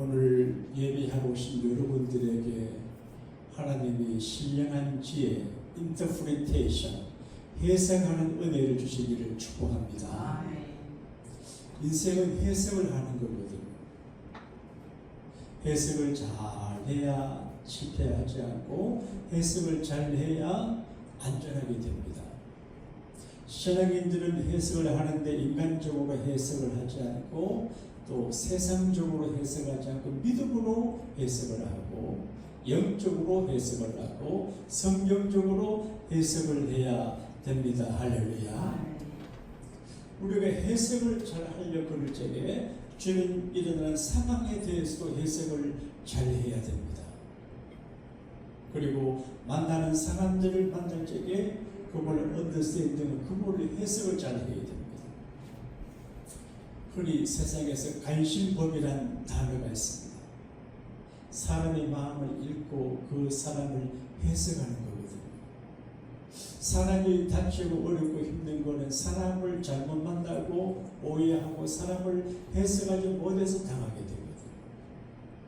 오늘 예배하고 오신 여러분들에게 하나님이 신령한 지혜, 인터프리테이션, 해석하는 은혜를 주시기를 축복합니다. 인생은 해석을 하는 거거든요. 해석을 잘 해야 실패하지 않고 해석을 잘 해야 안전하게 됩니다. 신앙인들은 해석을 하는데 인간적으로 해석을 하지 않고 또 세상적으로 해석하지 않고 믿음으로 해석을 하고 영적으로 해석을 하고 성경적으로 해석을 해야 됩니다. 할렐루야. 우리가 해석을 잘 하려고 그럴 적에 주변 일어나는 상황에 대해서도 해석을 잘 해야 됩니다. 그리고 만나는 사람들을 만날 적에 그걸 언더스탠딩, 그걸 해석을 잘 해야 됩니다. 흔히 세상에서 관심법이란 단어가 있습니다. 사람의 마음을 읽고 그 사람을 해석하는 거거든요. 사람이 다치고 어렵고 힘든 거는 사람을 잘못 만나고 오해하고 사람을 해석하지 못해서 당하게 되거든요.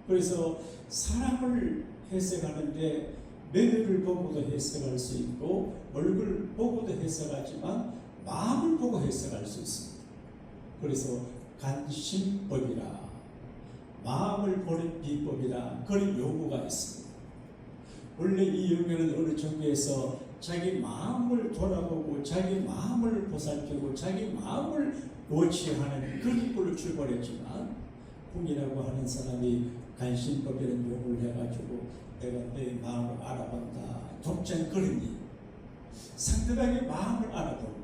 그래서 사람을 해석하는데 매너를 보고도 해석할 수 있고 얼굴 보고도 해석하지만 마음을 보고 해석할 수 있습니다. 그래서 관심법이라 마음을 보는 비법이라 그런 용어가 있습니다. 원래 이 용어는 어느 종교에서 자기 마음을 돌아보고 자기 마음을 보살피고 자기 마음을 워치하는 그런 걸로 출발했지만 궁이라고 하는 사람이 관심법이라는 용어를 해가지고 내가 내 마음을 알아본다. 독전 그러니 상대방의 마음을 알아보는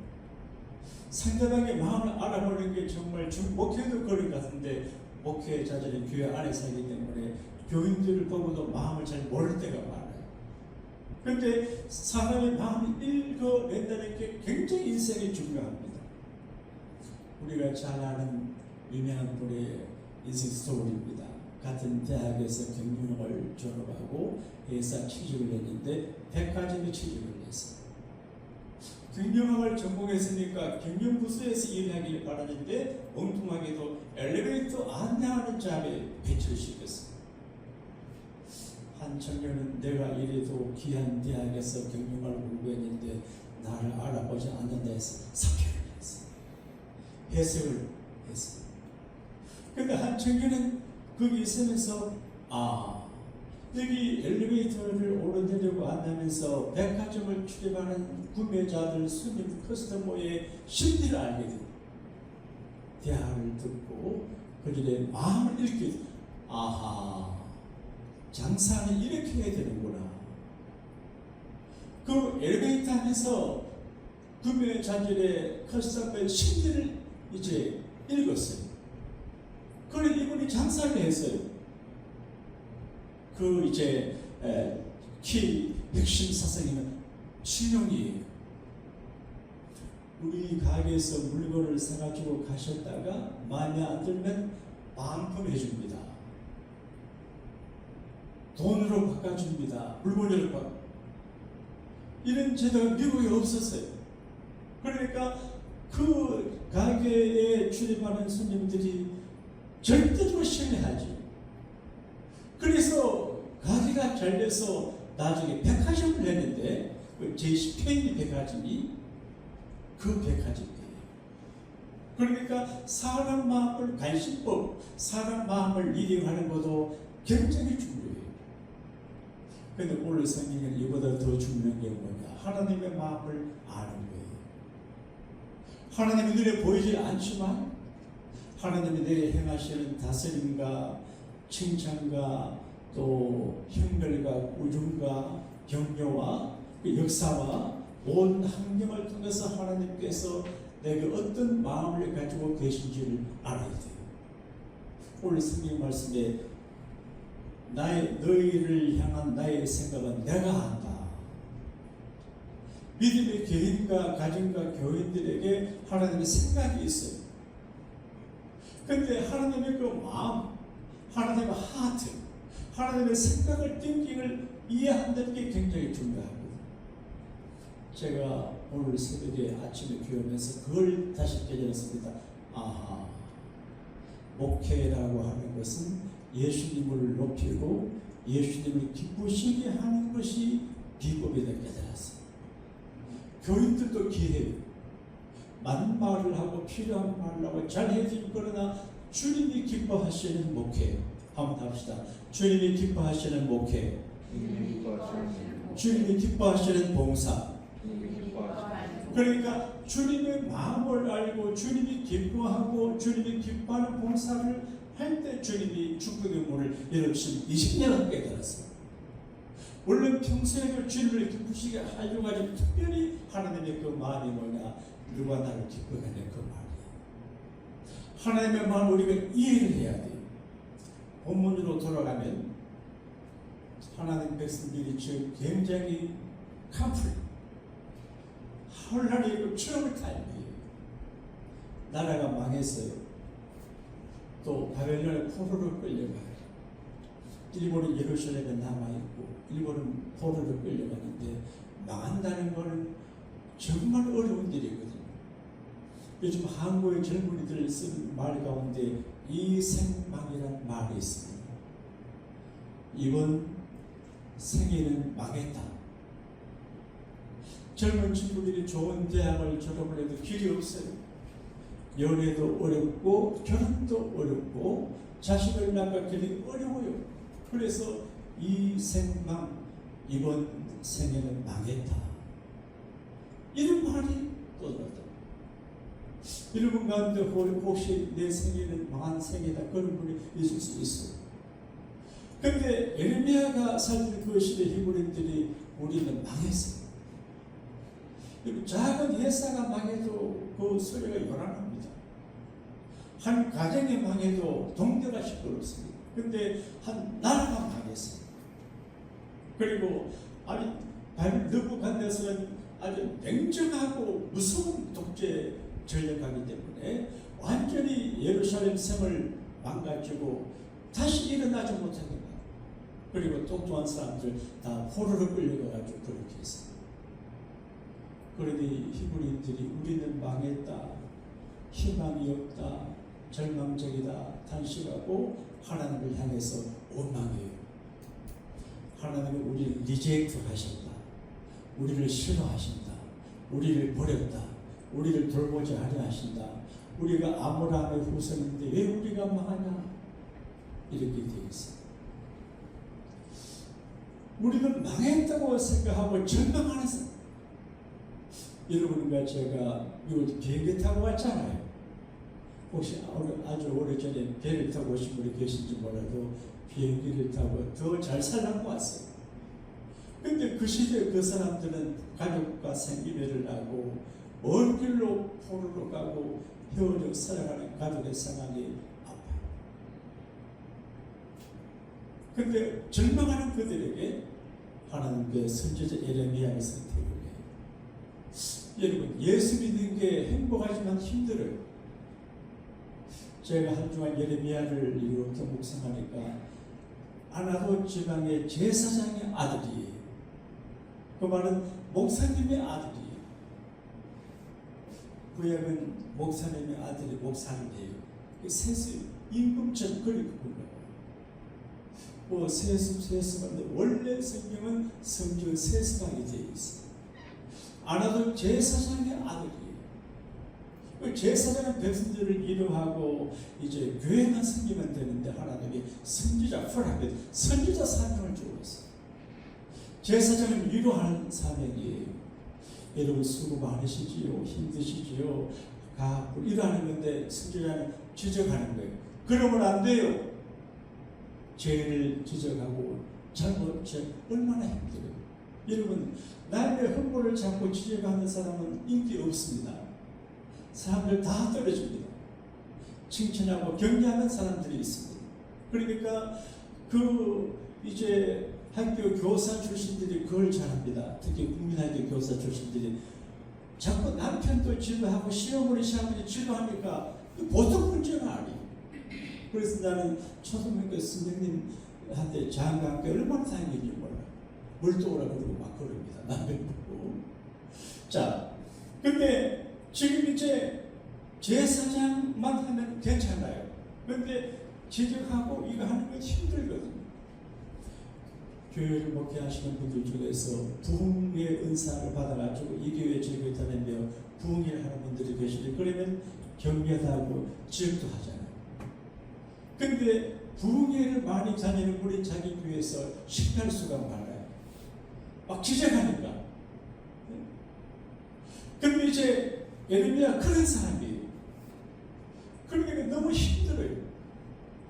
상대방의 마음을 알아보는 게 정말 목회도 그런 것 같은데 목회자들이 교회 안에 살기 때문에 교인들을 보고도 마음을 잘 모를 때가 많아요. 그런데 사람의 마음을 읽어낸다는 게 굉장히 인생에 중요합니다. 우리가 잘 아는 유명한 분의 인생 스토리입니다. 같은 대학에서 경영학을 졸업하고 회사 취직을 했는데 백화점에 취직을 했어요. 경영학을 전공했으니까 경영부서에서 일하길 바라는데 엉뚱하게도 엘리베이터 안내하는 잡에 배치를 시켰어요. 한 청년은 내가 이래도 귀한 대학에서 경영학을 공부했는데 나를 알아보지 않는다 해서 사표를 했어요. 해석을 했어요. 근데 한 청년은 거기 있으면서 여기 엘리베이터를 오르내리고 안내하면서 백화점을 출입하는 구매자들, 손님, 커스터머의 심리를 알게 됩니다. 대화를 듣고 그들의 마음을 읽게 됩니다. 장사는 이렇게 해야 되는구나. 그 엘리베이터 안에서 구매자들의 커스터머의 심리를 이제 읽었어요. 그래 이분이 장사를 했어요. 그 이제 키 핵심 사상이는 신용이에요. 우리 가게에서 물건을 사가지고 가셨다가 마음에 안 들면 반품해 줍니다. 돈으로 바꿔줍니다. 물건을 바꿔. 이런 제도가 미국에 없었어요. 그러니까 그 가게에 출입하는 손님들이 절대적으로 신뢰하지. 그래서 가게가 잘 돼서 나중에 백화점을 했는데 제10페이지 백화점이 그 백화점이에요. 그러니까 사람 마음을 관심법, 사람 마음을 리딩하는 것도 굉장히 중요해요. 그런데 오늘 성경은 이보다 더 중요한 게 뭐냐? 하나님의 마음을 아는 거예요. 하나님이 눈에 보이지 않지만 하나님이 내게 행하시는 다스림과 칭찬과 또 형벌과 우중과 격려와 역사와 온 환경을 통해서 하나님께서 내게 어떤 마음을 가지고 계신지를 알아야 돼요. 오늘 성경 말씀에 너희를 향한 나의 생각은 내가 안다. 믿음의 개인과 가정과 교인들에게 하나님의 생각이 있어요. 그런데 하나님의 그 마음, 하나님의 하트, 하나님의 생각을, 띵킹을 이해한다는 게 굉장히 중요하거든요. 제가 오늘 새벽에 아침에 기도하면서 그걸 다시 깨달았습니다. 목회라고 하는 것은 예수님을 높이고 예수님을 기쁘시게 하는 것이 비법이다 깨달았어요. 교인들도 기해요. 맞는 말을 하고 필요한 말을 하고 잘 해주고, 그러나 주님이 기뻐하시는 목회 한번 합시다. 주님이 기뻐하시는 목회, 주님이 기뻐하시는 봉사. 그러니까 주님의 마음을 알고 주님이 기뻐하고 주님이 기뻐하는 봉사를 할 때 주님이 축복의 문을 열어주신 20년을 깨달았어요. 물론 평소에도 주님을 기쁘시게 하려고 하지, 특별히 하나님의 그 마음이 뭐냐, 누가 나를 기쁘게 하는 그 마음이야. 하나님의 마음을 우리가 이해를 해야 돼요. 본문으로 돌아가면 하나님 백성들이 지금 굉장히 캄플 혼란이 있고 추억을 타임이에요. 나라가 망했어요. 또 바벨론의 포로로 끌려가요. 일본은 예루살렘에 남아있고 일본은 포로로 끌려가는데 망한다는 것은 정말 어려운 일이거든요. 요즘 한국의 젊은이들 쓰는 말 가운데 이생망이라는 말이 있습니다. 이번 생애는 망했다. 젊은 친구들이 좋은 대학을 졸업을 해도 길이 없어요. 연애도 어렵고 결혼도 어렵고 자식을 낳기는 어려워요. 그래서 이 생망, 이번 생애는 망했다. 이런 말이 떠들었다. 여러분 가운데 혹시 내 생애는 망한 생애다 그런 분이 있을 수 있어요. 그런데 에레미야가 살던 그 시대 히브리인들이 우리는 망했어요. 작은 회사가 망해도 그 소리가 요란합니다. 한 가정이 망해도 동네가 시끄럽습니다. 근데 한 나라가 망했어요. 그리고 아니 느부갓네살은 아주 냉정하고 무서운 독재 전략하기 때문에 완전히 예루살렘 성을 망가지고 다시 일어나지 못하게 막. 그리고 똑똑한 사람들 다 포로로 끌려가가지고 그렇게 했어요. 그러니 히브리인들이 우리는 망했다, 희망이 없다, 절망적이다 단식하고 하나님을 향해서 원망해요. 하나님은 우리를 리젝트 하셨다, 우리를 싫어하신다, 우리를 버렸다, 우리를 돌보지 않으려 하신다, 우리가 아브라함의 후손인데 왜 우리가 망하냐, 이렇게 되어 있어요. 우리는 망했다고 생각하고 절망하는 사람. 여러분과 제가 미국 비행기 타고 왔잖아요. 혹시 아주 오래전에 배를 타고 오신 분이 계신지 몰라도 비행기를 타고 더 잘 살라고 왔어요. 근데 그 시대 그 사람들은 가족과 생이별을 하고 먼 길로 포로로 가고 헤어져 살아가는 가족의 상황이 아파요. 근데 절망하는 그들에게 하나님께 선지자 예레미야의 선택을 해요. 여러분, 예수 믿는 게 행복하지만 힘들어요. 제가 한 주간 예레미야를 이렇게 묵상하니까 아나도 지방의 제사장의 아들이에요. 그 말은 목사님의 아들이에요. 구약은 목사님의 아들이 목사를 해요. 세습, 임금처럼 그렇게 불러요. 뭐 세습인데 원래 성경은 성경 세습하게 되어 있어요. 아나도 제사장의 아들이에요. 제사장은 백성들을 이루하고 이제 교회만 섬기면 되는데 하나님이 선지자 허락해 선지자 사명을 주고 있어요. 제사장은 위로하는 사명이에요. 여러분 수고 많으시지요, 힘드시지요, 가고 일하는 건데 선지자는 지적하는 거예요. 그러면 안 돼요. 죄를 지적하고 잘못죄 얼마나 힘들어요. 여러분 남의 흠모를 잡고 지적하는 사람은 인기 없습니다. 사람들 다 떨어집니다. 칭찬하고 격려하는 사람들이 있습니다. 그러니까 그 이제 학교 교사 출신들이 그걸 잘합니다. 특히 국민학교 교사 출신들이 자꾸 남편도 지도하고 시어머니 시아버지 지도하니까 보통 문제가 아니에요. 그래서 나는 초등학교 선생님한테 장관께 얼마나 다행인지 몰라. 물도오라 그러고 막 그럽니다. 남편 보고. 자, 근데 지금 이제 제사장만 하면 괜찮아요. 근데 지적하고 이거 하는 건 힘들거든요. 교회를 목회하시는 분들 중에서 부흥의 은사를 받아가지고 이 교회 저 교회 다니며 부흥을 하는 분들이 계시는데 그러면 경계하고 지적도 하잖아요. 근데 부흥회를 많이 다니는 분이 자기 교회에서 실패할 수가 많아요. 막 지적하니까. 근데 이제 예레미야 그런 사람이에요. 그러니까 너무 힘들어요.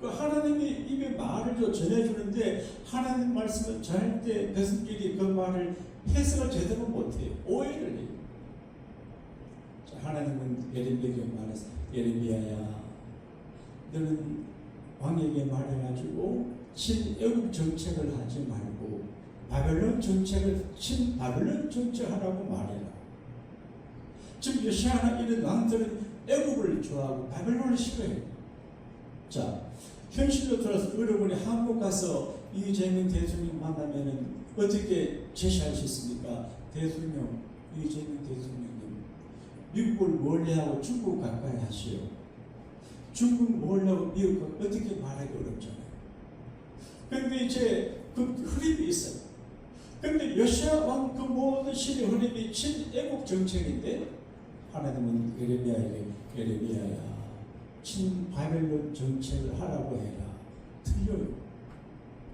그 하나님이 입에 말을 전해주는데 하나님 말씀을 전할 때 백성들이 그 말을 해석을 제대로 못해요. 오해를 해요. 자, 하나님은 예레미야에게 말해서 예레미야야 너는 왕에게 말해가지고 친애국 정책을 하지 말고 바벨론 정책을 친바벨론 정책하라고 말해라. 지금 요시아나 이런 왕들은 애국을 좋아하고 바벨론을 싫어해요. 자, 현실로 들어서 여러분이 한국 가서 이재명 대통령 만나면은 어떻게 제시할 수 있습니까? 대통령, 이재명 대통령님, 미국을 멀리하고 중국 가까이 하시오. 중국 멀리하고 미국 어떻게 말하기 어렵잖아요. 그런데 이제 그 흐름이 있어요. 그런데 요시아 왕 그 모든 시대 흐름이 친애국 정책인데 하나님은 예레미야야 친바벨론 정책을 하라고 해라. 틀려요.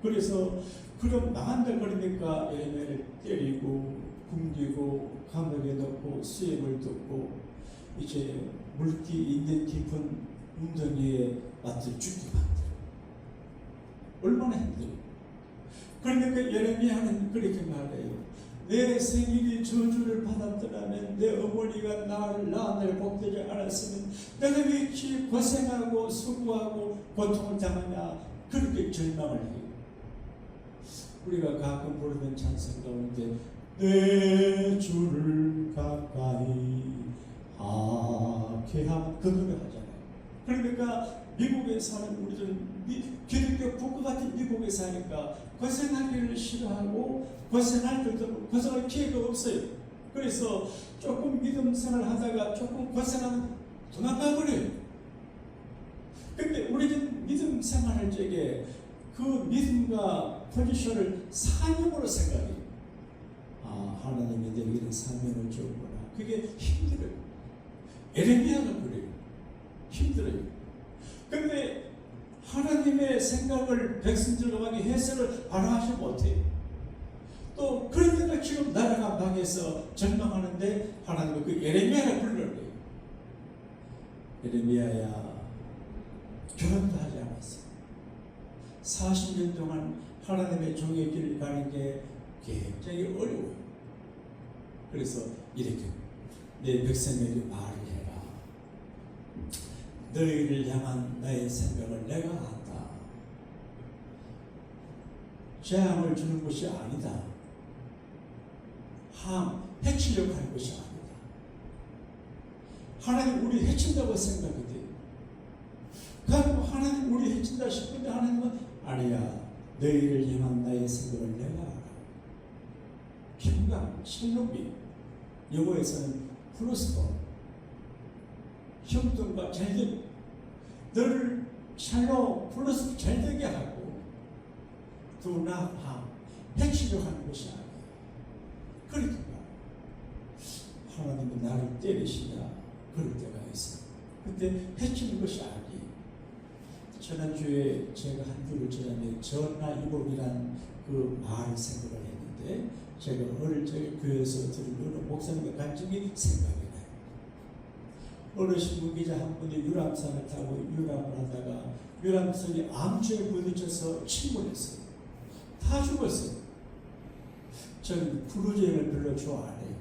그래서 그럼 나간다 그러니까 예레미야를 때리고 굶기고 감옥에 넣고 수염을 뜯고 이제 물기 있는 깊은 웅덩이에 맞들 죽게 만들어. 얼마나 힘들어요. 그러니까 예레미야는 그렇게 말해요. 내 생일이 저주를 받았더라면 내 어머니가 나를 낳아 복되지 않았으면 내가 왜 이렇게 고생하고 수고하고 고통을 당하냐 그렇게 절망을 해요. 우리가 가끔 부르는 찬송 가운데 내 주를 가까이 하게 하면 그 노래 하잖아요. 그러니까 미국에 사는 우리들은 기독교 북부 같은 미국에 사니까 고생하기를 싫어하고 고생할 때도 고생할 기회가 없어요. 그래서 조금 믿음 생활 하다가 조금 고생하면 도망가 버려요. 근데 우리는 믿음 생활할 적에 그 믿음과 포지션을 사명으로 생각해요. 아, 하나님이 내게 이런 사명을 줬구나. 그게 힘들어요. 예레미야가 그래요. 힘들어요. 근데 하나님의 생각을 백성들과 함께 해석을 바라하지 못해요. 또 그러니까 지금 나라가 망해서 절망하는데 하나님은 그 예레미야를 불러요. 예레미야야 결혼도 하지 않았어. 40년 동안 하나님의 종의 길을 가는 게 굉장히 어려워요. 그래서 이렇게 내 백성에게 말을 해라. 너희를 향한 나의 생각을 내가 안다. 재앙을 주는 것이 아니다. 해치려고 하는 것이 아니다. 하나님 우리 해친다고 생각이 돼요. 그리고 하나님 우리 해친다 싶은데 하나님은 아니야. 너희를 향한 나의 생각을 내가 알아. 김강, 실록이 영어에서는 프로스퍼 형통과 잘되게 너를 샬로 플러스 잘되게 하고 두나함 해치려고 하는 것이 아니야. 그러니까 하나님은 나를 때리시다 그럴 때가 있어. 근데 해치는 것이 아니에요. 지난주에 제가 한 주를 지나면 전화이복이란 그 말을 생각을 했는데 제가 어릴 적에 교회에서 들은 어느 목사님의 간증이 생각이 나요. 어느 신문기자 한 분이 유람선을 타고 유람을 하다가 유람선이 암초에 부딪혀서 침몰했어요. 다 죽었어요. 저는 크루즈여행을 별로 좋아 안 해요.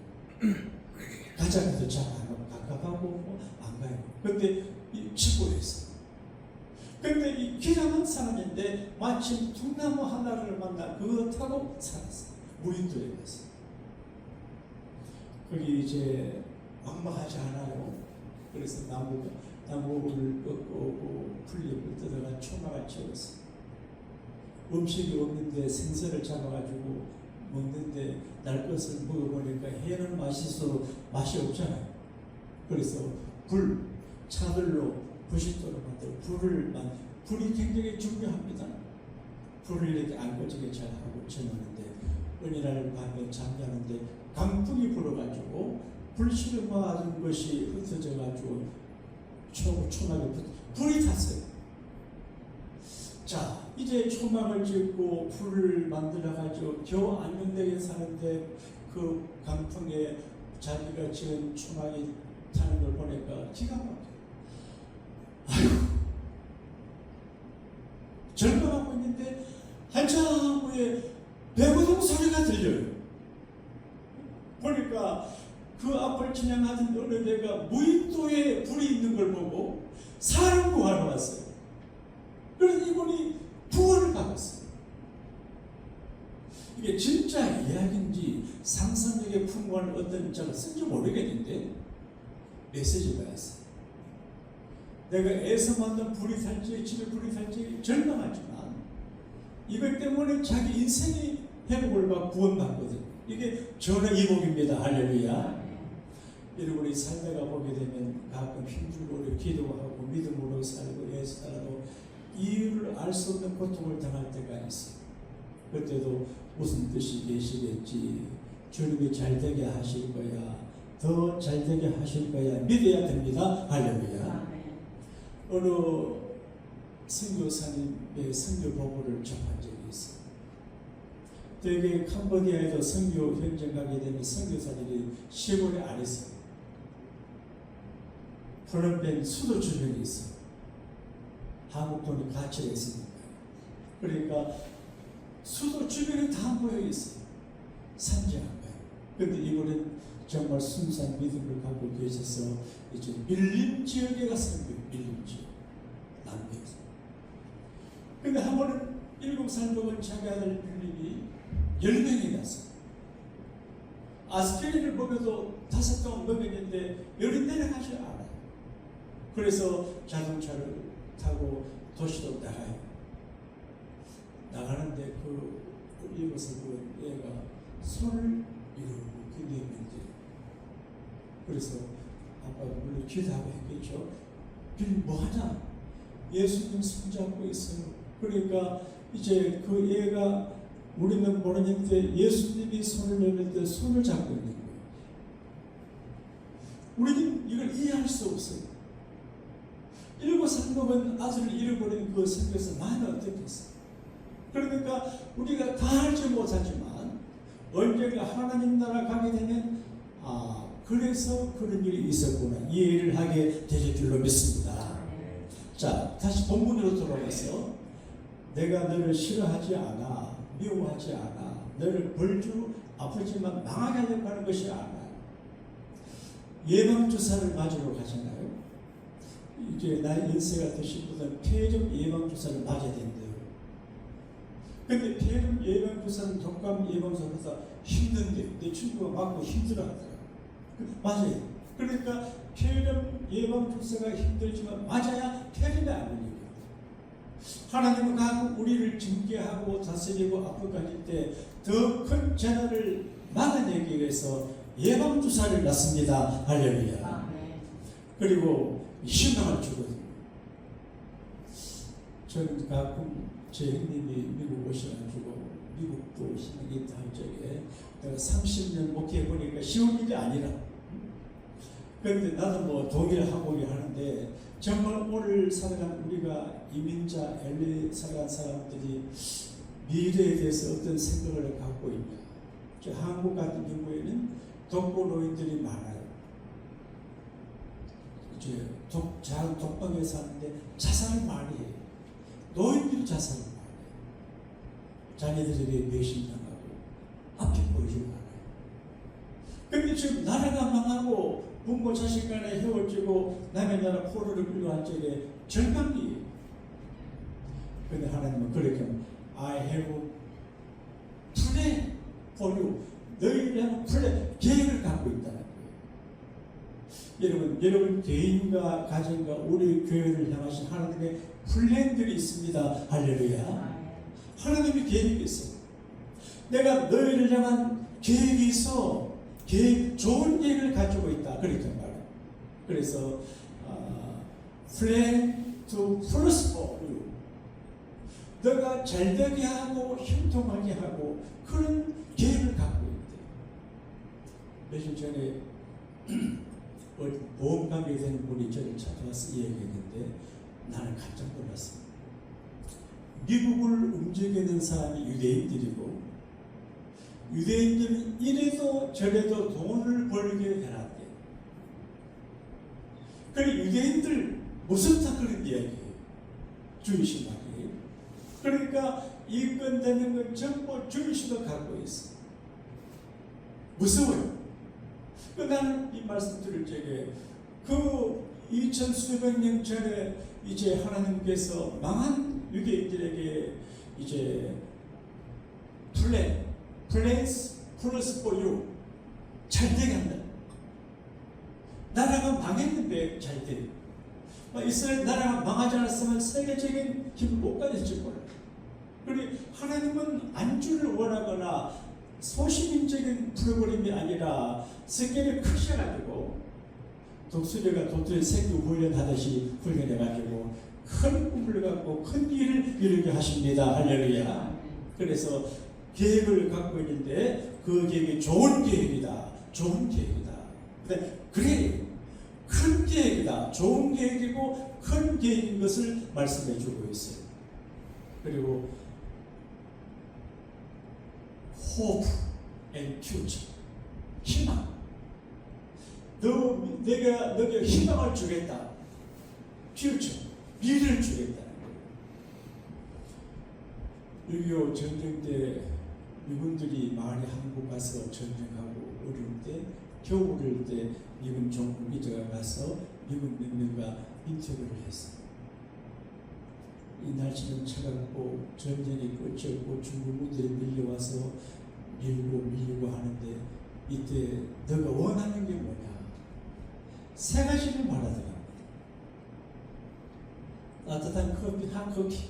가자니도 잘 안 가고 갑갑하고 안 가요. 근데 침몰했어요. 근데 이 기장한 사람인데 마침 둥나무 하나를 만나 그거 타고 살았어요. 무인도에 갔어요. 거기 이제 막막하지 않아요. 그래서 나무를 꺾고 풀잎을 뜯어가 초마가 채웠어요. 음식이 없는데 생선을 잡아가지고 먹는데 날 것을 먹어보니까 해는 맛있어도 맛이 없잖아요. 그래서 차들로 부싯돌을 만들어 불을 불이 굉장히 중요합니다. 불을 이렇게 안 꺼지게 잘 하고 쳐놓는데 어느 날 밤에 잠자는데 강풍이 불어가지고 불씨름하던 것이 흩어져가지고 초막에 불이 탔어요. 자, 이제 초막을 짓고 불을 만들어가지고 겨우 안정되게 사는데 그 강풍에 자기가 지은 초막이 타는 걸 보니까 기가 막혀요. 아휴, 절망하고 있는데 한참 후에 배고동 소리가 들려요. 보니까 그 앞을 지나가던 어느 데가 무인도에 불이 있는 걸 보고 사람 구하러 왔어요. 그래서 이분이 부활을 받았어요. 이게 진짜 이야기인지 상상력에 풍부한 어떤 자가 쓴지 모르겠는데 메시지가 있어요. 내가 애써 만든 불이 탈지 집에 불이 탈지 절망하지만 이것 때문에 자기 인생이 회복을 받고 구원받거든. 이게 전의 이복입니다. 할렐루야. 여러분이 살다가 보게 되면 가끔 힘주고 우리 기도하고 믿음으로 살고 예수 따라도 이유를 알 수 없는 고통을 당할 때가 있어요. 그때도 무슨 뜻이 계시겠지, 주님이 잘되게 하실 거야, 더 잘되게 하실 거야 믿어야 됩니다. 할렐루야. 어느 선교사님의 선교 보고를 접한 적이 있어요. 되게 캄보디아에도 선교 현장 가게 되면 선교사들이 시골에 안 있어요. 프놈펜 수도 주변에 있어요. 한국 돈이 가치가 있으니까. 그러니까 수도 주변에 다 모여 있어요. 산지한 거예요. 근데 이번엔 정말 순수한 믿음을 갖고 계셔서 이제 밀림 지역에 갔어요. 밀림 지역. 남부에서. 근데 한 번은 7살 먹은 자기 아들 밀림이 10명이 갔어요. 아스케리를 먹여도 5동 먹였는데 열이 내려가지 않아요. 그래서 자동차를 타고 도시로 나가요. 나가는데 그 7살 먹은 애가 손을 이렇게 내밀대. 그래서 아빠가 물론 기도하고 했겠죠. 빌 뭐하냐? 예수님 손잡고 있어요. 그러니까 이제 그 애가 우리는 모르는데 예수님이 손을 내밀 때 손을 잡고 있는 거예요. 우리는 이걸 이해할 수 없어요. 7살 먹은 아들을 잃어버린 그 선교사 많이 어떻겠어요? 그러니까 우리가 다 알지 못하지만 언젠가 하나님 나라 가게 되면 그래서 그런 일이 있었구나 이해를 하게 되실 줄로 믿습니다. 자, 다시 본문으로 돌아가서 내가 너를 싫어하지 않아, 미워하지 않아, 너를 벌주 아프지만 망하게 하려고 하는 것이 아니야. 예방주사를 맞으러 가잖아요. 이제 나이 연세가 드신 분들은 폐렴 예방주사를 맞아야 된대요. 근데 폐렴 예방주사는 독감 예방주사보다 힘든데 내 친구가 맞고 힘들어 하더라고요. 맞아요. 그러니까 폐렴 예방주사가 힘들지만 맞아야 폐렴이 안 걸려요. 하나님은 가끔 우리를 징계하고 다스리고 아프게 때 더 큰 재난을 막아내기 위해서 예방주사를 놨습니다. 할렐루야. 그리고 희망을 주거든요. 저는 가끔 제 형님이 미국 오셔가지고 미국도 희망이 다 적에 내가 30년 목회해보니까 쉬운 일이 아니라 그런데 나도 뭐 독일 항공이 하는데 정말 오늘 살아간 우리가 이민자 LA 살아간 사람들이 미래에 대해서 어떤 생각을 갖고 있냐. 저 한국 같은 경우에는 독거노인들이 많아요. 이제 독방에 사는데 자살을 많이 해요. 노인들이 자살을 많이 해요. 자녀들에게 배신당하고 앞에 보이지 않아요. 근데 지금 나라가 망하고 부모 자식 간에 헤어지고 남의 나라 포로를 끌려간 적에 절망이에요. 근데 하나님은 그렇게 하면 I have plan for you. 너희를 향한 플랜, 계획을 갖고 있다는 거예요. 여러분 개인과 가정과 우리 교회를 향하신 하나님의 플랜들이 있습니다. 할렐루야. 하나님의 계획이 있어요. 내가 너희를 향한 계획이 있어. 좋은 계획을 가지고 있다. 그렇게 말해요. 그래서 plan to prosper you. 너가 잘되게 하고 형통하게 하고 그런 계획을 갖고 있대. 며칠 전에 보험 관계된 분이 저를 찾아와서 얘기했는데 나는 깜짝 놀랐습니다. 미국을 움직이는 사람이 유대인들이고 유대인들은 이래도 저래도 돈을 벌게 해놨대. 그래 유대인들 무섭다 그런 이야기예요. 주이시 말이. 그러니까 이권되는 건 전부 주이시가 갖고 있어. 무서워요. 나는 이 말씀 들을 적에 그 2000수백 년 전에 이제 하나님께서 망한 유대인들에게 이제 플레이스 플러스4 유 잘되게 한다. 나라가 망했는데 잘되게. 이스라엘 나라가 망하지 않았으면 세계적인 힘을 못 가졌을 거예요. 그리고 하나님은 안주를 원하거나 소시민적인 프로그램이 아니라 세계를 크셔가지고 독수리가 도토리 새끼 훈련하듯이 훈련해가지고 큰 꿈을 갖고 큰 일을 이루게 하십니다. 할렐루야. 그래서 계획을 갖고 있는데 그 계획이 좋은 계획이다. 좋은 계획이다. 그래 큰 계획이다. 좋은 계획이고 큰 계획인 것을 말씀해 주고 있어요. 그리고 hope and future. 희망. 내가 너에게 희망을 주겠다. future. 미래를 주겠다는 거예요. 6.25 전쟁 때 미군들이 많이 한국 가서 전쟁하고 어려울 때 겨울일 때 미군 정부 기자가 가서 미군 몇 명과 인터뷰를 했어요. 이 날씨는 차갑고 전쟁이 끝이 없고 중국군들이 밀려와서 밀고 하는데 이때 너가 원하는 게 뭐냐? 세 가지를 말하더라. 따뜻한 커피, 한 커피.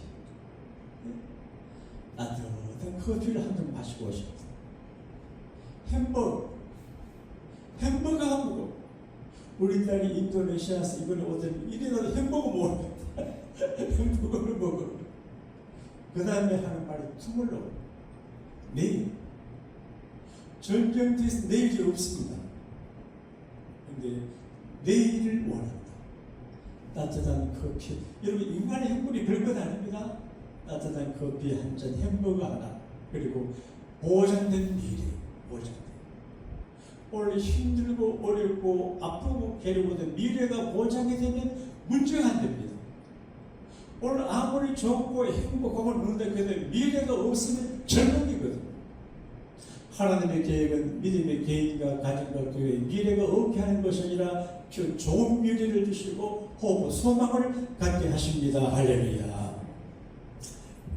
따뜻한 커피를 한 잔 마시고 싶다. 햄버거 한 번. 우리 딸이 인도네시아에서 이번에 오더니 이래도 햄버거 먹었다. 햄버거를 먹어. 그 다음에 하는 말이 투몰로우. 내일. 전쟁돼서 내일이 없습니다. 근데 내일을 원한다. 따뜻한 커피. 여러분 인간의 행복이 별것 아닙니다. 따뜻한 커피 한 잔, 햄버거 하나, 그리고 보장된 미래. 보장된. 오늘 힘들고 어렵고 아프고 괴로워도 미래가 보장이 되면 문제가 안 됩니다. 오늘 아무리 좋고 행복하고 누른다 해도 미래가 없으면 절망이거든요. 하나님의 계획은 믿음의 계획과 가정과 교회의 미래가 없게 하는 것이 아니라 좋은 미래를 주시고 호흡, 소망을 갖게 하십니다. 할렐루야.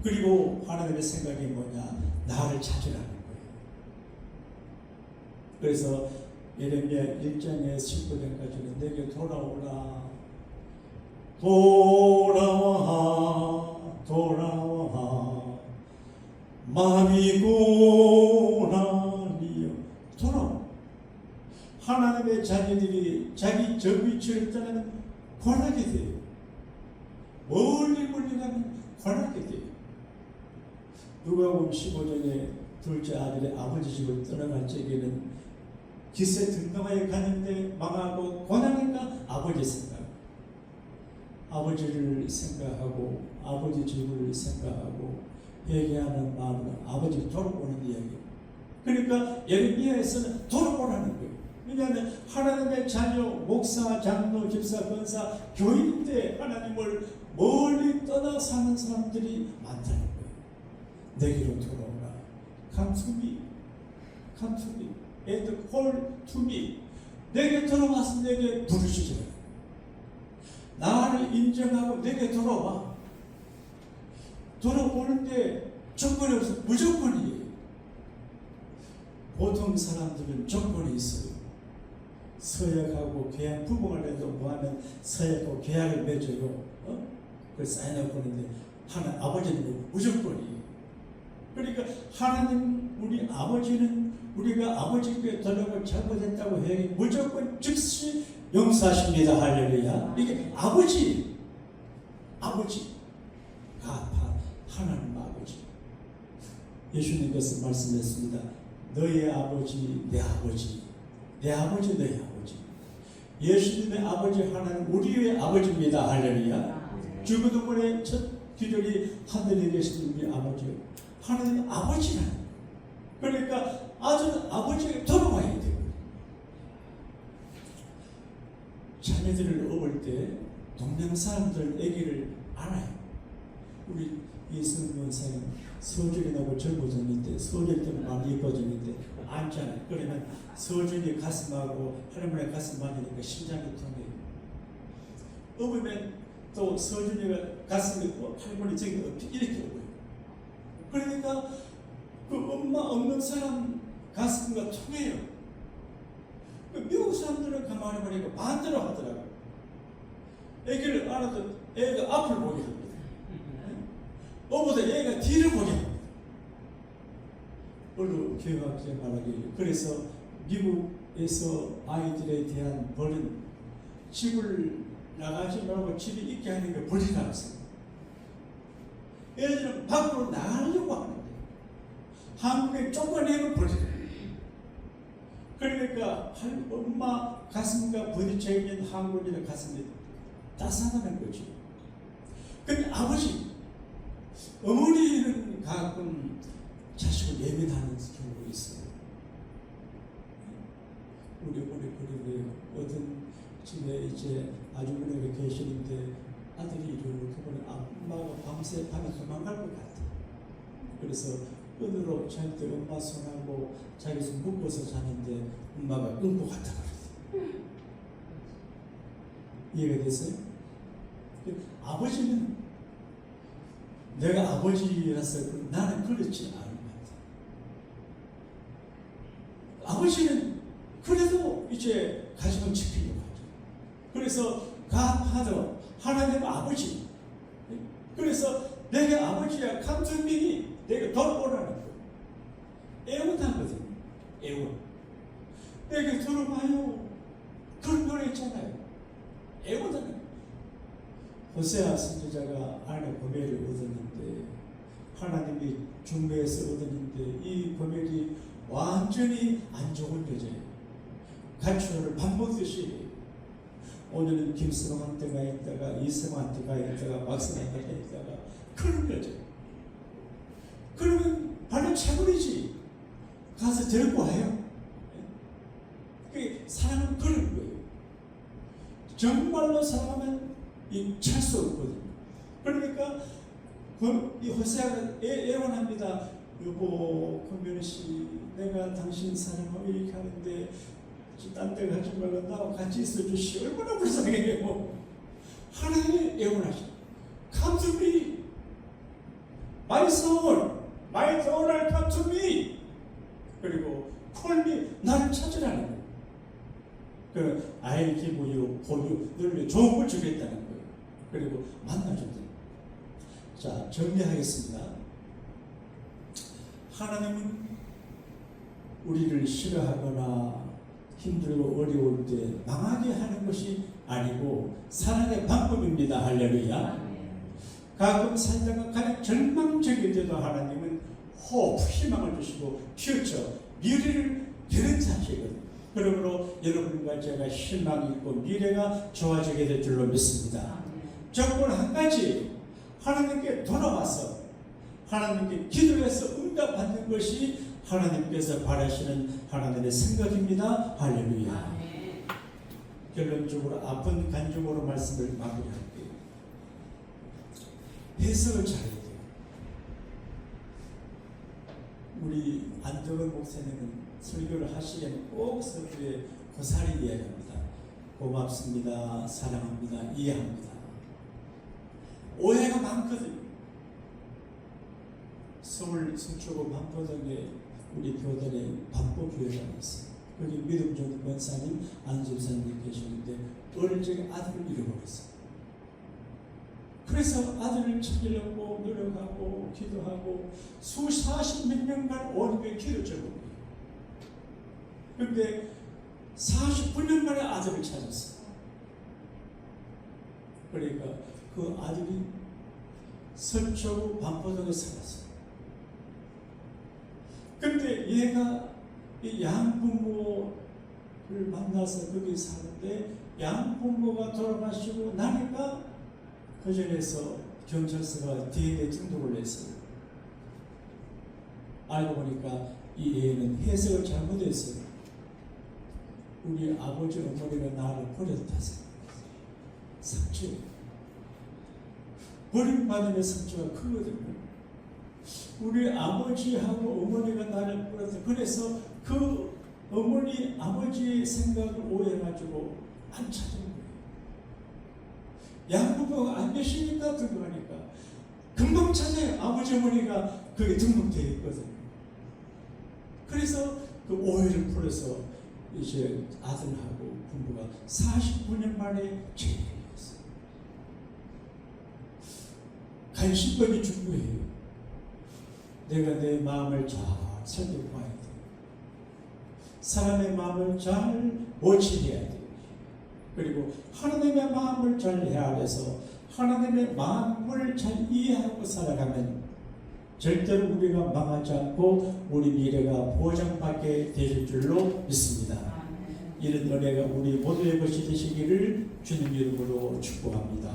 그리고 하나님의 생각이 뭐냐? 나를 찾으라는 거예요. 그래서 예레미야 1장에 19절까지는 내게 돌아오라. 돌아와 마음이 고라니여. 돌아와. 하나님의 자녀들이 자기 정위치를 떠나면 권하게 돼요. 멀리 가면 권하게 돼요. 누가복음 15장에 둘째 아들의 아버지 집을 떠나갈 적에는 기세 등등하게 가는데 망하고 고난이니까 아버지 생각. 아버지를 생각하고 아버지 집을 생각하고 회개하는 마음으로 아버지 돌아오는 이야기예요. 그러니까 예레미야에서는 돌아오라는 거예요. 왜냐하면 하나님의 자녀, 목사, 장로, 집사, 권사, 교인인데 하나님을 멀리 떠나 사는 사람들이 많다는 거예요. 내게로 돌아오라. Come to me. And call to me. 내게 돌아와서 내게 부르시죠. 나를 인정하고 내게 돌아와. 돌아오는데 조건이 없어. 무조건이에요. 보통 사람들은 조건이 있어요. 서약하고 계약, 부부가 해도 뭐하면 서약하고 계약을 맺어요. 그걸 사인하고 하는데 하나님 아버지는 무조건이에요. 그러니까 하나님 우리 아버지는 우리가 아버지께 돌아오고 잘못했다고 해야 무조건 즉시 용서하십니다. 할렐루야. 이게 아버지 아버지, 하나님 아버지. 예수님께서 말씀했습니다. 너의 아버지, 내 아버지, 내 아버지, 너의 아버지. 예수님의 아버지 하나님 우리의 아버지입니다. 할렐루야. 주기도문의 첫 기절이 하늘에 계신 우리 아버지, 하나님 아버지라는. 그러니까 아들은 아버지에게 돌아와야 돼요. 자녀들을 업을 때 동네 사람들 아기를 안아요. 우리 이승훈 원사님 서준이 나고 젊어졌는데, 서준 때는 많이 예뻐졌는데 앉잖아요. 그러면 서준이 가슴하고 할머니 가슴 맞으니까 심장이 통해요. 업으면 또 서준이가 가슴에 할머니 저기 이렇게 업어요. 그러니까 그 엄마 없는 사람 가슴과 통해요. 미국 사람들은 가만히 보니까 반대로 하더라고요. 애기를 안아도 애가 앞을 보게 합니다. 어보다 애가 뒤를 보게 합니다. 어느 교육학자 말하기를, 그래서 미국에서 아이들에 대한 벌은 집을 나가지 말고 집에 있게 하는 게 벌이라고 했습니다. 애들은 밖으로 나가려고 하는데 한국에 쫓아내는 벌이다. 그러니까 엄마 가슴과 부딪혀 있는 한국인의 가슴이 따뜻하다는 거죠. 근데 아버지, 어머니는 가끔 자식을 예민하는 경우가 있어요. 우리 어머니 그러고요. 어떤 집에 이제 아주머니가 계시는데 아들이 이렇게 보면 엄마가 밤에 도망갈 것 같아. 그래서 끈으로 잘 때 엄마 손하고 자기 손 묶어서 자는데 엄마가 끊고 갔다 그러지. 이해가 됐어요? 아버지는 내가 아버지라서 나는 그렇지 않은 것 같아. 아버지는 그래도 이제 가정을 지키려고 하죠. 그래서 갓파더, 하나님 아버지. 그래서 내가 아버지야, 감정민이 내가 돌아오라는 거예요. 애원하거든요. 애원. 내게 들어봐요. 그런 노래 있잖아요. 애원하는 거예요. 호세아 선지자가 아내 고멜을 얻었는데, 하나님이 중매에서 얻었는데 이 고멜이 완전히 안 좋은 여자예요. 가축을 밥 먹듯이 오늘은 김수롱한테 가 있다가 이승한테 가 있다가 박선한테 가 있다가 그런 여자예요. 그러면 발로 차버리지. 가서 데리고 와요. 그게 사랑은 그런 거예요. 정말로 사랑하면 찰 수 없거든요. 그러니까 이 호세아가 애원합니다. 여보, 권변희 씨, 내가 당신 사랑하고 이렇게 하는데 딴 데 가지 말고 나와 같이 있어 주시. 얼마나 불쌍해요. 하나님이 애원하셔. Come to me, my soul, my daughter, come to me. 그리고 call me, 나를 찾으라는 거예요. 그 I'll give you, 너를 좋은 걸 주겠다는 거예요. 그리고 만나준다. 자, 정리하겠습니다. 하나님은 우리를 싫어하거나 힘들고 어려울 때 망하게 하는 것이 아니고 사랑의 방법입니다. 할렐루야. 가끔 살다가 가장 절망적일 때도 하나님은 호흡, 희망을 주시고 퓨처, 미래를 되는 자시거든요. 그러므로 여러분과 제가 희망이 있고 미래가 좋아지게 될 줄로 믿습니다. 조건 한 가지, 하나님께 돌아와서 하나님께 기도해서 응답받는 것이 하나님께서 바라시는 하나님의 생각입니다. 할렐루야. 결론적으로 아픈 간증으로 말씀을 마무리할게요. 해석을 잘해야 돼요. 우리 안정은 목사님은 설교를 하시려면 꼭 설교에 고사리 이야기합니다. 고맙습니다. 사랑합니다. 이해합니다. 오해가 많거든요. 서울 서초구 반포동에 우리 교단에 반포교회가 있어요. 거기 믿음 좋은 권사님, 안집사님 계시는데 어릴 적에 아들을 잃어버렸어요. 그래서 아들을 찾으려고 노력하고 기도하고 40몇 년간 온교회 기도 적어요. 그런데 49년 만에 아들을 찾았어요. 그러니까 그 아들이 서초구 반포동에 살았어요. 근데 얘가 이 양부모를 만나서 거기 사는데 양부모가 돌아가시고 나니까 그 전에서 경찰서가 DNA 등록을 했어요. 알고 보니까 이 애는 해석을 잘못했어요. 우리 아버지 어머니가 나를 버렸다 생각했어요. 상처. 버림받음의 상처가 크거든요. 우리 아버지하고 어머니가 나를 버렸다. 그래서 그 어머니 아버지의 생각을 오해해가지고 안 찾은 거예요. 양부모가 안 계시니까 등록하니까 금방 찾아요. 아버지 어머니가 그게 등록되어 있거든요. 그래서 그 오해를 풀어서 이제 아들하고 부부가 49년 만에 재혼했어요. 간신법이 중요해요. 내가 내 마음을 잘 살펴봐야 돼요. 사람의 마음을 잘 모치해야 돼요. 그리고 하나님의 마음을 잘 헤아려서 하나님의 마음을 잘 이해하고 살아가면 절대로 우리가 망하지 않고 우리 미래가 보장받게 되실 줄로 믿습니다. 이런 은혜가 우리 모두의 것이 되시기를 주님 이름으로 축복합니다.